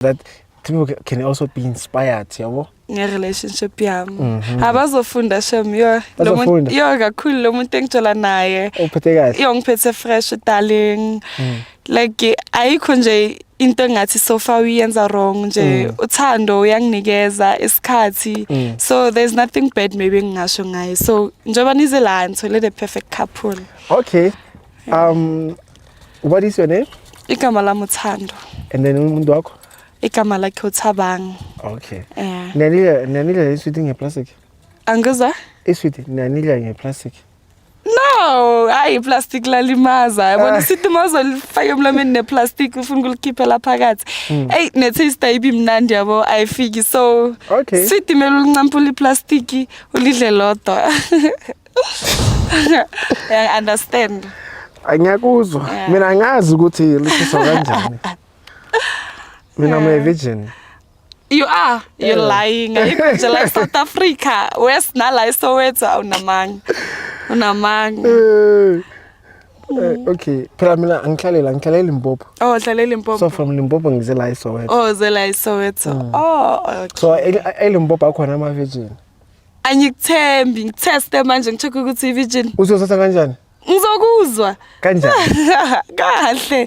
that people can also be inspired, yabo? Nge-relationship yami. Abazofunda shem yo Bazofunda? yo kakhulu lo muntu engitshola naye. Uphethe kahle. Yo ngiphethe fresh darling. Like ayikho nje into engathi so far uyenza wrong nje uthando uyanginikeza isikhathi. So there's nothing bad maybe ngingasho ngaye. So njoba nize la ngithole the perfect couple. Okay. What is your name? Igama lami uthando. And then umuntu wakho? Igama lakhe uThabang. Okay. Yeah. Nanila isweetie ngeplastic. Angizwa? Isweetie nanila ngeplastic. No, hayi plastic lalimaza. Yabona sithi mazolifaka emlameni neplastic ufuna ukulikhipha lapha phakathi. Hey, netaste ayibi mnandi yabo ayifiki. So Okay. sithi mele ulincampula iplastic ulidle lodwa. I understand. Angiyakuzwa. Mina angazi ukuthi lisho kanjani. Mina I'm a virgin. You are. You're lying. You're like South Africa. West nala iSoweto unamanga. Okay. Phela mina ngikhalela Limpopo. Oh, dlalela Limpopo. So from Limpopo ngize la iSoweto. Oh, zela iSoweto. Oh, okay. So eLimpopo akhona ama virgin. Angikuthembi, ngiteste manje ngicheck ukuthi i-virgin. Uzothatha kanjani? Ngizokuzwa. Kanjani? Kahle.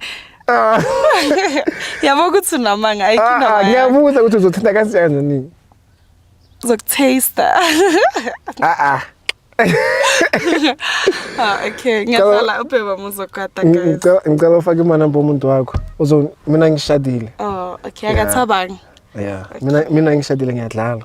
Yabo ukuthi unamanga ayikina. Ngiyabuza ukuthi uzothatha kanjani. Uzokutaste. Okay, ngiyaqala ubheba muzokata guys. Ngicela ufake imali bomuntu wakho. Mina ngishadile. Oh, okay, akaThabang. Yeah. Mina ngishadile ngiyadlala.